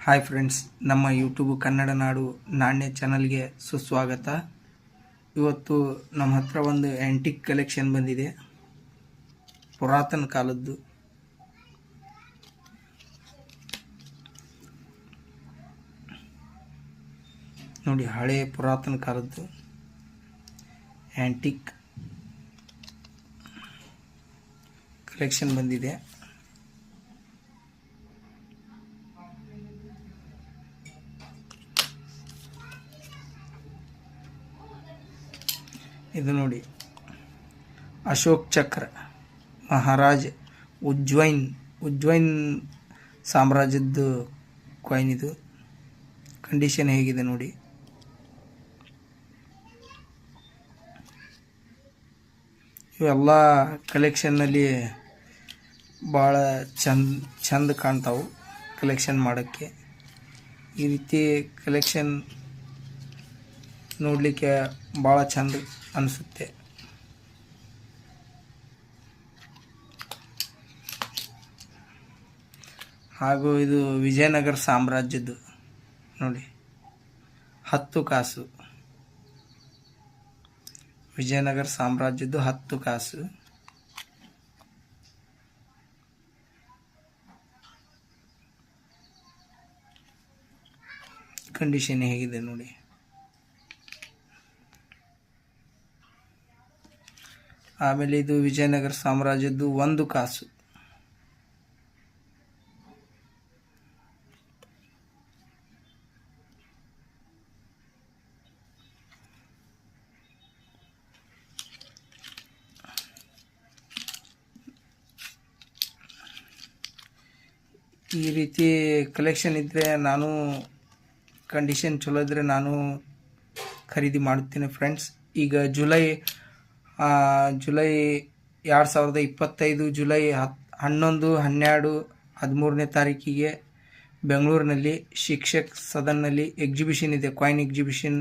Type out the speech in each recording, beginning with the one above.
Hi friends, ನಮ್ಮ YouTube Kannada ನಾಡು ನಾಣ್ಯ ಚಾನಲ್ಗೆ ಸುಸ್ವಾಗತ. ಇವತ್ತು ನಮ್ಮ ಹತ್ರ ಒಂದು ಆ್ಯಂಟಿಕ್ ಕಲೆಕ್ಷನ್ ಬಂದಿದೆ, ಪುರಾತನ ಕಾಲದ್ದು. ನೋಡಿ, ಹಳೆ ಪುರಾತನ ಕಾಲದ್ದು ಆ್ಯಂಟಿಕ್ ಕಲೆಕ್ಷನ್ ಬಂದಿದೆ. ಇದು ನೋಡಿ, ಅಶೋಕ್ ಚಕ್ರ, ಮಹಾರಾಜ್ ಉಜ್ಜೈನ್ ಸಾಮ್ರಾಜ್ಯದ್ದು ಕಾಯಿನ್. ಇದು ಕಂಡೀಷನ್ ಹೇಗಿದೆ ನೋಡಿ. ಇವೆಲ್ಲ ಕಲೆಕ್ಷನ್ನಲ್ಲಿ ಭಾಳ ಚಂದ ಕಾಣ್ತಾವೆ ಕಲೆಕ್ಷನ್ ಮಾಡೋಕ್ಕೆ. ಈ ರೀತಿ ಕಲೆಕ್ಷನ್ ನೋಡಲಿಕ್ಕೆ ಭಾಳ ಚಂದ ಅನಿಸುತ್ತೆ. ಹಾಗೂ ಇದು ವಿಜಯನಗರ ಸಾಮ್ರಾಜ್ಯದ್ದು ನೋಡಿ, 10 ಕಾಸು. ವಿಜಯನಗರ ಸಾಮ್ರಾಜ್ಯದ್ದು 10 ಕಾಸು. ಕಂಡೀಷನ್ ಹೇಗಿದೆ ನೋಡಿ. ಆಮೇಲೆ ಇದು ವಿಜಯನಗರ ಸಾಮ್ರಾಜ್ಯದ್ದು 1 ಕಾಸು. ಈ ರೀತಿ ಕಲೆಕ್ಷನ್ ಇದ್ದರೆ, ನಾನು ಕಂಡೀಷನ್ ಚಲೋ ಇದ್ದರೆ ನಾನು ಖರೀದಿ ಮಾಡುತ್ತೇನೆ ಫ್ರೆಂಡ್ಸ್. ಈಗ ಜುಲೈ 2025 ಜುಲೈ 11, 12, 13ನೇ ತಾರೀಕಿಗೆ ಬೆಂಗಳೂರಿನಲ್ಲಿ ಶಿಕ್ಷಕ್ ಸದನ್ನಲ್ಲಿ ಎಕ್ಸಿಬಿಷನ್ ಇದೆ. Coin exhibition.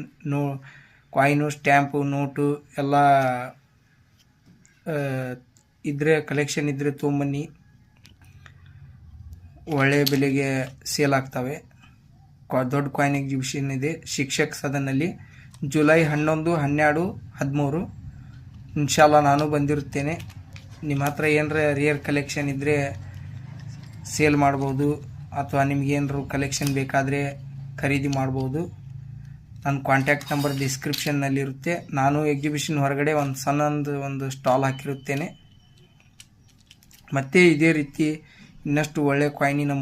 Coin, stamp, note ಎಲ್ಲ ಇದ್ದರೆ, ಕಲೆಕ್ಷನ್ ಇದ್ದರೆ ತೊಗೊಂಬನ್ನಿ. ಒಳ್ಳೆಯ ಬೆಲೆಗೆ ಸೇಲ್ ಆಗ್ತವೆ. ದೊಡ್ಡ ಕಾಯಿನ್ ಎಕ್ಸಿಬಿಷನ್ ಇದೆ ಶಿಕ್ಷಕ್ ಸದನ್ನಲ್ಲಿ ಜುಲೈ 11, 12, 13. ಇನ್ಶಾಲ್ಲ ನಾನು ಬಂದಿರುತ್ತೇನೆ. ನಿಮ್ಮ ಹತ್ರ ಏನರ ರೇರ್ ಕಲೆಕ್ಷನ್ ಇದ್ದರೆ ಸೇಲ್ ಮಾಡ್ಬೋದು, ಅಥವಾ ನಿಮಗೇನರು ಕಲೆಕ್ಷನ್ ಬೇಕಾದರೆ ಖರೀದಿ ಮಾಡ್ಬೋದು. ನನ್ನ ಕಾಂಟ್ಯಾಕ್ಟ್ ನಂಬರ್ ಡಿಸ್ಕ್ರಿಪ್ಷನ್ನಲ್ಲಿರುತ್ತೆ. ನಾನು ಎಕ್ಸಿಬಿಷನ್ ಹೊರಗಡೆ ಒಂದು ಸ್ಟಾಲ್ ಹಾಕಿರುತ್ತೇನೆ. ಮತ್ತು ಇದೇ ರೀತಿ ಇನ್ನಷ್ಟು ಒಳ್ಳೆಯ ಕಾಯಿನಿನ